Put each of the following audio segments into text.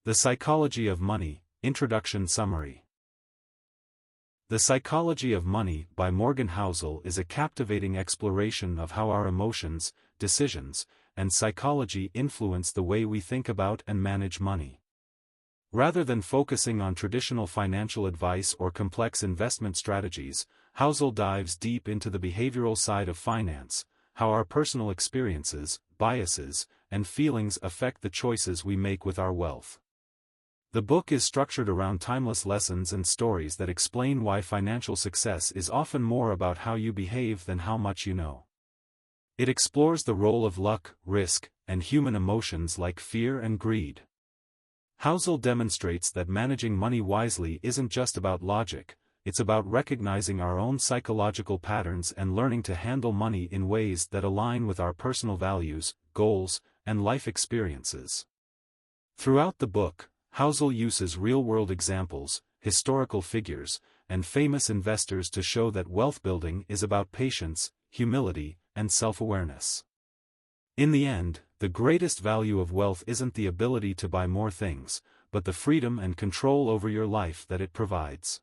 The Psychology of Money, Introduction Summary. The Psychology of Money by Morgan Housel is a captivating exploration of how our emotions, decisions, and psychology influence the way we think about and manage money. Rather than focusing on traditional financial advice or complex investment strategies, Housel dives deep into the behavioral side of finance, how our personal experiences, biases, and feelings affect the choices we make with our wealth. The book is structured around timeless lessons and stories that explain why financial success is often more about how you behave than how much you know. It explores the role of luck, risk, and human emotions like fear and greed. Housel demonstrates that managing money wisely isn't just about logic, it's about recognizing our own psychological patterns and learning to handle money in ways that align with our personal values, goals, and life experiences. Throughout the book, Housel uses real-world examples, historical figures, and famous investors to show that wealth building is about patience, humility, and self-awareness. In the end, the greatest value of wealth isn't the ability to buy more things, but the freedom and control over your life that it provides.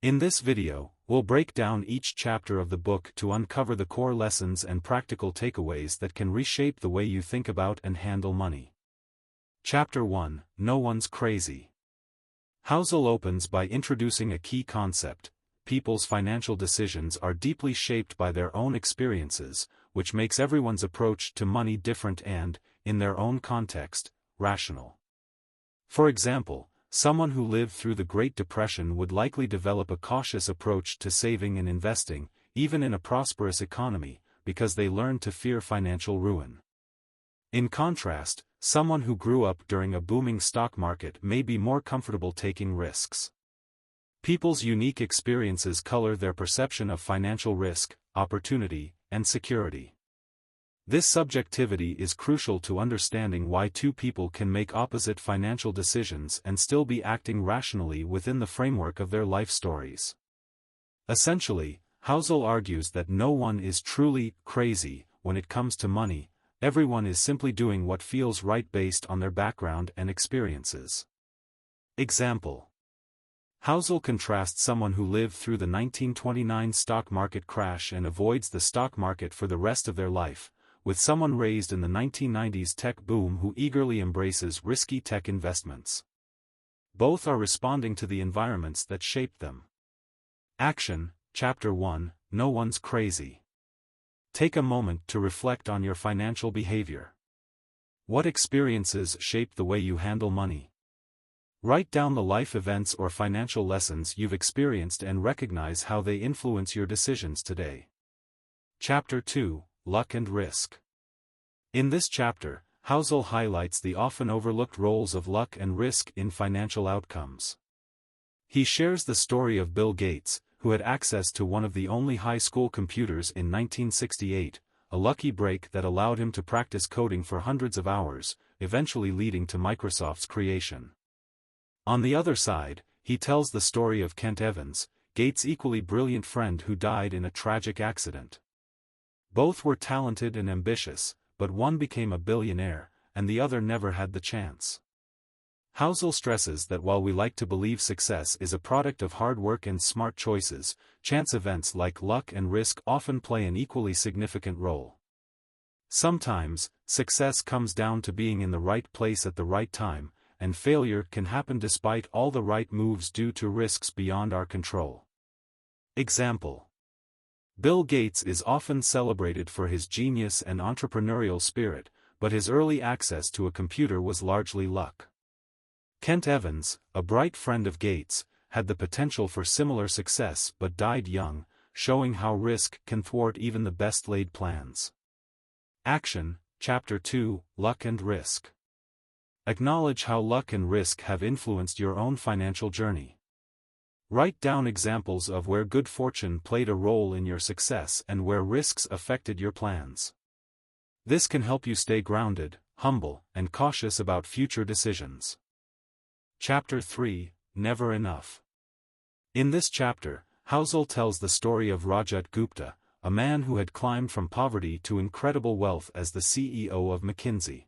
In this video, we'll break down each chapter of the book to uncover the core lessons and practical takeaways that can reshape the way you think about and handle money. Chapter 1: No One's Crazy. Housel opens by introducing a key concept: people's financial decisions are deeply shaped by their own experiences, which makes everyone's approach to money different and, in their own context, rational. For example, someone who lived through the Great Depression would likely develop a cautious approach to saving and investing, even in a prosperous economy, because they learned to fear financial ruin. In contrast, someone who grew up during a booming stock market may be more comfortable taking risks. People's unique experiences color their perception of financial risk, opportunity, and security. This subjectivity is crucial to understanding why two people can make opposite financial decisions and still be acting rationally within the framework of their life stories. Essentially, Housel argues that no one is truly crazy when it comes to money. Everyone is simply doing what feels right based on their background and experiences. Example: Housel contrasts someone who lived through the 1929 stock market crash and avoids the stock market for the rest of their life, with someone raised in the 1990s tech boom who eagerly embraces risky tech investments. Both are responding to the environments that shaped them. Action, Chapter 1: No One's Crazy. Take a moment to reflect on your financial behavior. What experiences shape the way you handle money? Write down the life events or financial lessons you've experienced and recognize how they influence your decisions today. Chapter 2: Luck and Risk. In this chapter, Housel highlights the often overlooked roles of luck and risk in financial outcomes. He shares the story of Bill Gates, who had access to one of the only high school computers in 1968, a lucky break that allowed him to practice coding for hundreds of hours, eventually leading to Microsoft's creation. On the other side, he tells the story of Kent Evans, Gates' equally brilliant friend who died in a tragic accident. Both were talented and ambitious, but one became a billionaire, and the other never had the chance. Housel stresses that while we like to believe success is a product of hard work and smart choices, chance events like luck and risk often play an equally significant role. Sometimes, success comes down to being in the right place at the right time, and failure can happen despite all the right moves due to risks beyond our control. Example: Bill Gates is often celebrated for his genius and entrepreneurial spirit, but his early access to a computer was largely luck. Kent Evans, a bright friend of Gates, had the potential for similar success but died young, showing how risk can thwart even the best-laid plans. Action, Chapter 2: Luck and Risk. Acknowledge how luck and risk have influenced your own financial journey. Write down examples of where good fortune played a role in your success and where risks affected your plans. This can help you stay grounded, humble, and cautious about future decisions. Chapter 3: Never Enough. In this chapter, Housel tells the story of Rajat Gupta, a man who had climbed from poverty to incredible wealth as the CEO of McKinsey.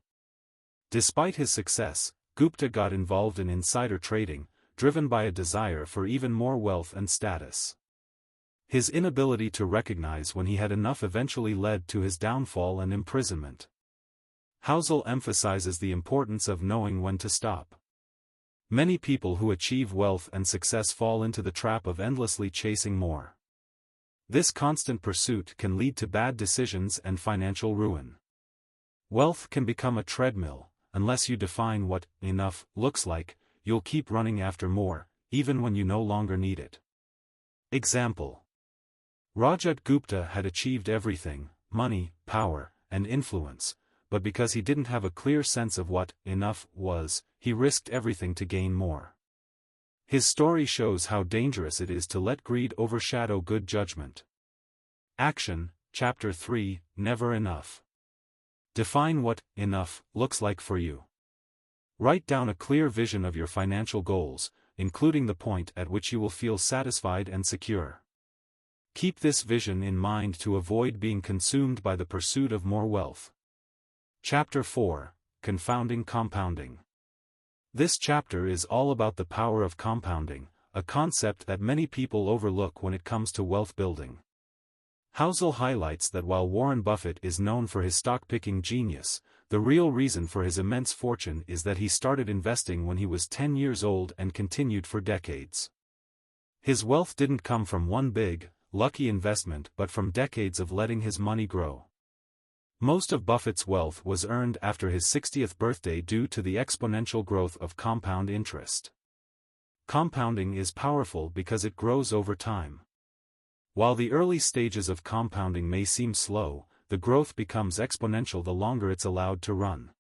Despite his success, Gupta got involved in insider trading, driven by a desire for even more wealth and status. His inability to recognize when he had enough eventually led to his downfall and imprisonment. Housel emphasizes the importance of knowing when to stop. Many people who achieve wealth and success fall into the trap of endlessly chasing more. This constant pursuit can lead to bad decisions and financial ruin. Wealth can become a treadmill. Unless you define what enough looks like, you'll keep running after more, even when you no longer need it. Example: Rajat Gupta had achieved everything, money, power, and influence, but because he didn't have a clear sense of what enough was, he risked everything to gain more. His story shows how dangerous it is to let greed overshadow good judgment. Action, Chapter 3, Never Enough. Define what enough looks like for you. Write down a clear vision of your financial goals, including the point at which you will feel satisfied and secure. Keep this vision in mind to avoid being consumed by the pursuit of more wealth. Chapter 4, Confounding Compounding. This chapter is all about the power of compounding, a concept that many people overlook when it comes to wealth building. Housel highlights that while Warren Buffett is known for his stock-picking genius, the real reason for his immense fortune is that he started investing when he was 10 years old and continued for decades. His wealth didn't come from one big, lucky investment but from decades of letting his money grow. Most of Buffett's wealth was earned after his 60th birthday due to the exponential growth of compound interest. Compounding is powerful because it grows over time. While the early stages of compounding may seem slow, the growth becomes exponential the longer it's allowed to run.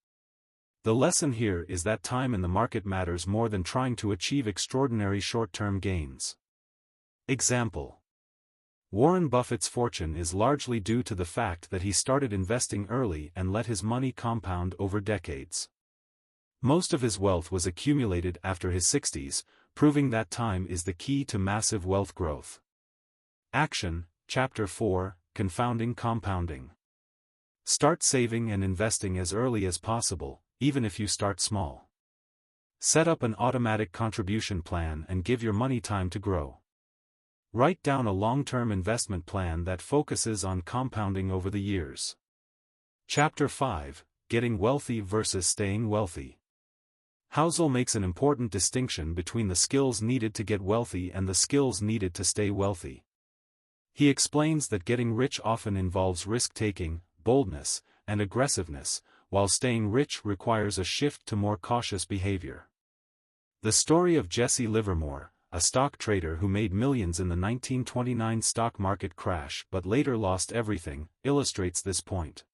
The lesson here is that time in the market matters more than trying to achieve extraordinary short-term gains. Example: Warren Buffett's fortune is largely due to the fact that he started investing early and let his money compound over decades. Most of his wealth was accumulated after his 60s, proving that time is the key to massive wealth growth. Action, Chapter 4, Confounding Compounding. Start saving and investing as early as possible, even if you start small. Set up an automatic contribution plan and give your money time to grow. Write down a long-term investment plan that focuses on compounding over the years. Chapter 5, Getting Wealthy versus Staying Wealthy. Housel makes an important distinction between the skills needed to get wealthy and the skills needed to stay wealthy. He explains that getting rich often involves risk-taking, boldness, and aggressiveness, while staying rich requires a shift to more cautious behavior. The story of Jesse Livermore, a stock trader who made millions in the 1929 stock market crash but later lost everything, illustrates this point.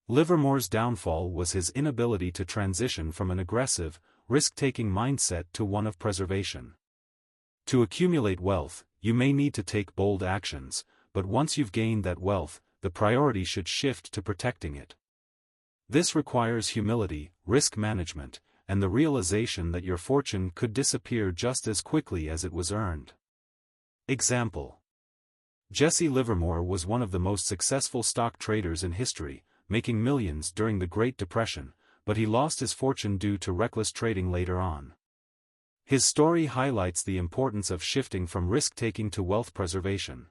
Livermore's downfall was his inability to transition from an aggressive, risk-taking mindset to one of preservation. To accumulate wealth, you may need to take bold actions, but once you've gained that wealth, the priority should shift to protecting it. This requires humility, risk management, and the realization that your fortune could disappear just as quickly as it was earned. Example: Jesse Livermore was one of the most successful stock traders in history, making millions during the Great Depression, but he lost his fortune due to reckless trading later on. His story highlights the importance of shifting from risk-taking to wealth preservation.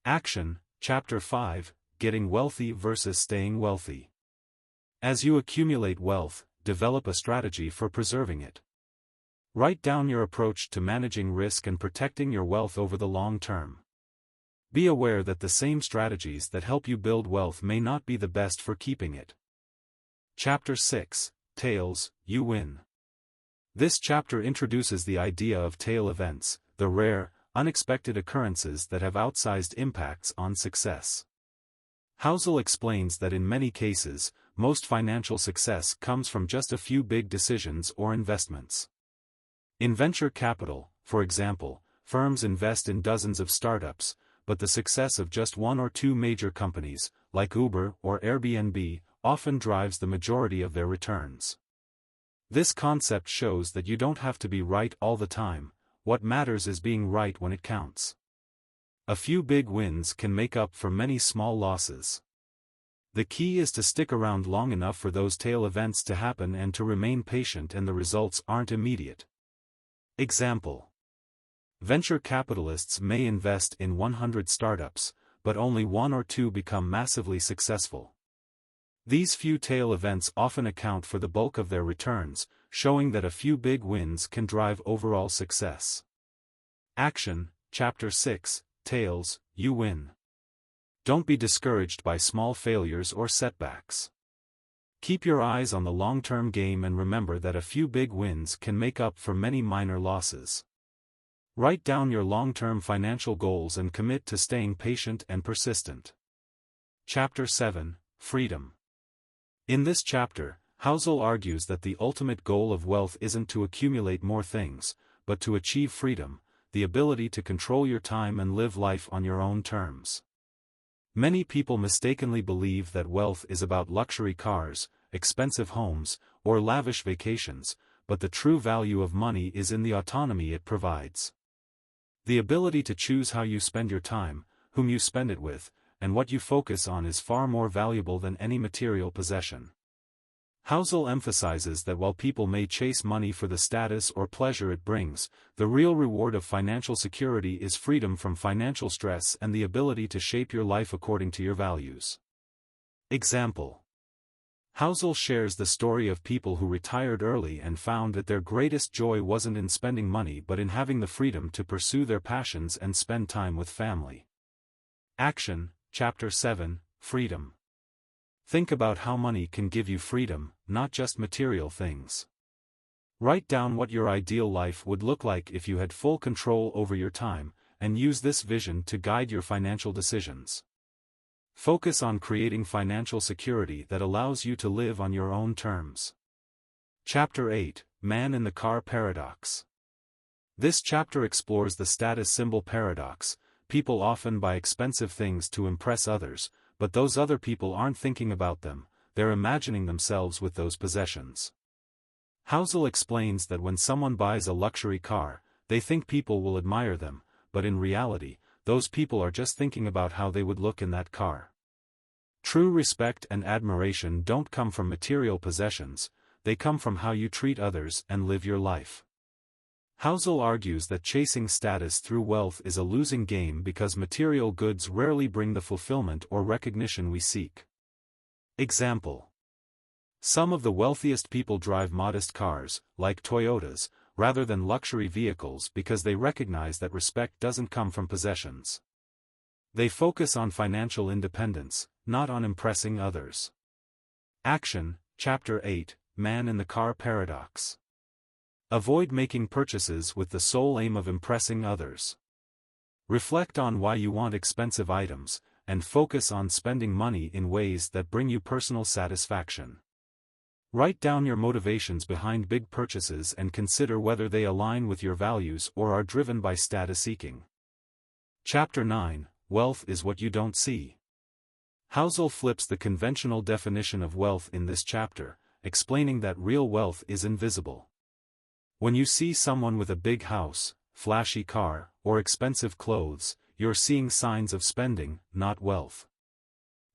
Action, Chapter 5, Getting Wealthy versus Staying Wealthy. As you accumulate wealth, develop a strategy for preserving it. Write down your approach to managing risk and protecting your wealth over the long term. Be aware that the same strategies that help you build wealth may not be the best for keeping it. Chapter 6, Tails, You Win. This chapter introduces the idea of tail events, the rare, unexpected occurrences that have outsized impacts on success. Housel explains that in many cases, most financial success comes from just a few big decisions or investments. In venture capital, for example, firms invest in dozens of startups, but the success of just one or two major companies, like Uber or Airbnb, often drives the majority of their returns. This concept shows that you don't have to be right all the time, what matters is being right when it counts. A few big wins can make up for many small losses. The key is to stick around long enough for those tail events to happen and to remain patient, and the results aren't immediate. Example: venture capitalists may invest in 100 startups, but only 1 or 2 become massively successful. These few tail events often account for the bulk of their returns, showing that a few big wins can drive overall success. Action, Chapter 6, Tails, You Win. Don't be discouraged by small failures or setbacks. Keep your eyes on the long-term game and remember that a few big wins can make up for many minor losses. Write down your long-term financial goals and commit to staying patient and persistent. Chapter 7, Freedom. In this chapter, Housel argues that the ultimate goal of wealth isn't to accumulate more things, but to achieve freedom, the ability to control your time and live life on your own terms. Many people mistakenly believe that wealth is about luxury cars, expensive homes, or lavish vacations, but the true value of money is in the autonomy it provides. The ability to choose how you spend your time, whom you spend it with, and what you focus on is far more valuable than any material possession. Housel emphasizes that while people may chase money for the status or pleasure it brings, the real reward of financial security is freedom from financial stress and the ability to shape your life according to your values. Example: Housel shares the story of people who retired early and found that their greatest joy wasn't in spending money but in having the freedom to pursue their passions and spend time with family. Action, Chapter 7, Freedom. Think about how money can give you freedom, not just material things. Write down what your ideal life would look like if you had full control over your time, and use this vision to guide your financial decisions. Focus on creating financial security that allows you to live on your own terms. Chapter 8, Man in the Car Paradox. This chapter explores the status symbol paradox. People often buy expensive things to impress others, but those other people aren't thinking about them, they're imagining themselves with those possessions. Housel explains that when someone buys a luxury car, they think people will admire them, but in reality, those people are just thinking about how they would look in that car. True respect and admiration don't come from material possessions, they come from how you treat others and live your life. Housel argues that chasing status through wealth is a losing game because material goods rarely bring the fulfillment or recognition we seek. Example: some of the wealthiest people drive modest cars, like Toyotas, rather than luxury vehicles because they recognize that respect doesn't come from possessions. They focus on financial independence, not on impressing others. Action, Chapter 8, Man in the Car Paradox. Avoid making purchases with the sole aim of impressing others. Reflect on why you want expensive items, and focus on spending money in ways that bring you personal satisfaction. Write down your motivations behind big purchases and consider whether they align with your values or are driven by status seeking. Chapter 9, Wealth is What You Don't See. Housel flips the conventional definition of wealth in this chapter, explaining that real wealth is invisible. When you see someone with a big house, flashy car, or expensive clothes, you're seeing signs of spending, not wealth.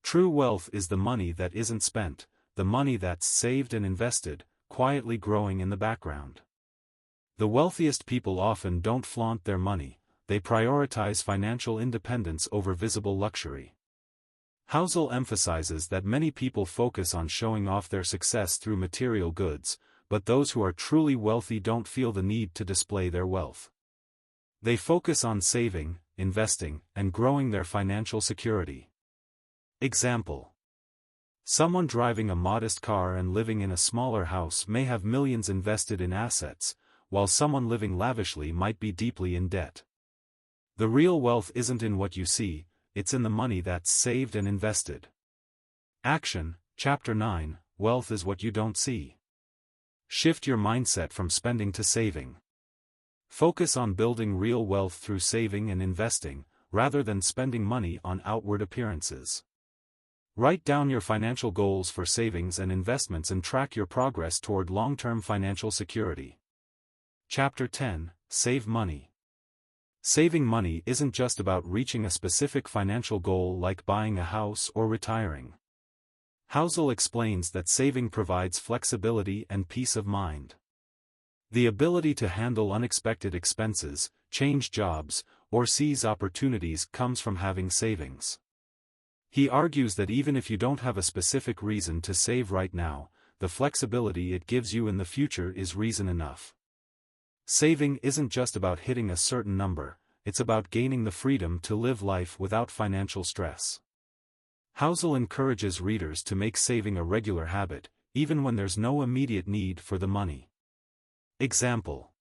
True wealth is the money that isn't spent, the money that's saved and invested, quietly growing in the background. The wealthiest people often don't flaunt their money, they prioritize financial independence over visible luxury. Housel emphasizes that many people focus on showing off their success through material goods, but those who are truly wealthy don't feel the need to display their wealth. They focus on saving, investing, and growing their financial security. Example: someone driving a modest car and living in a smaller house may have millions invested in assets, while someone living lavishly might be deeply in debt. The real wealth isn't in what you see, it's in the money that's saved and invested. Action, Chapter 9, Wealth is What You Don't See. Shift your mindset from spending to saving. Focus on building real wealth through saving and investing, rather than spending money on outward appearances. Write down your financial goals for savings and investments and track your progress toward long-term financial security. Chapter 10, Save Money. Saving money isn't just about reaching a specific financial goal like buying a house or retiring. Housel explains that saving provides flexibility and peace of mind. The ability to handle unexpected expenses, change jobs, or seize opportunities comes from having savings. He argues that even if you don't have a specific reason to save right now, the flexibility it gives you in the future is reason enough. Saving isn't just about hitting a certain number, it's about gaining the freedom to live life without financial stress. Housel encourages readers to make saving a regular habit, even when there's no immediate need for the money. Example.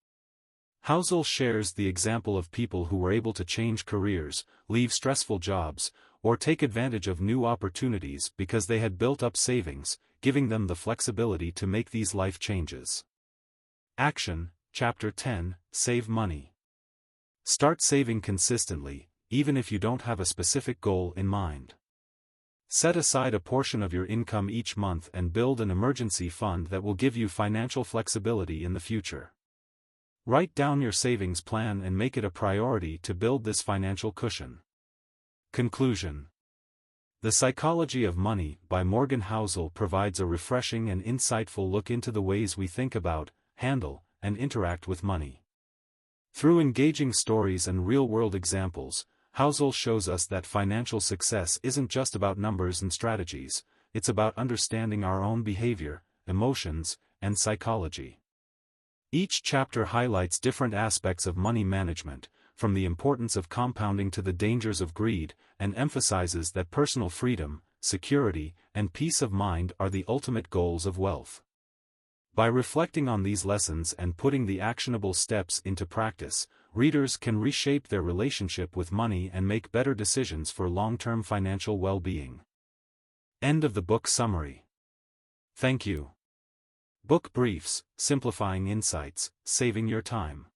Housel shares the example of people who were able to change careers, leave stressful jobs, or take advantage of new opportunities because they had built up savings, giving them the flexibility to make these life changes. Action, Chapter 10, Save Money. Start saving consistently, even if you don't have a specific goal in mind. Set aside a portion of your income each month and build an emergency fund that will give you financial flexibility in the future. Write down your savings plan and make it a priority to build this financial cushion. Conclusion. The Psychology of Money by Morgan Housel provides a refreshing and insightful look into the ways we think about, handle, and interact with money. Through engaging stories and real-world examples, Housel shows us that financial success isn't just about numbers and strategies, it's about understanding our own behavior, emotions, and psychology. Each chapter highlights different aspects of money management, from the importance of compounding to the dangers of greed, and emphasizes that personal freedom, security, and peace of mind are the ultimate goals of wealth. By reflecting on these lessons and putting the actionable steps into practice, readers can reshape their relationship with money and make better decisions for long-term financial well-being. End of the book summary. Thank you. Book Briefs, Simplifying Insights, Saving Your Time.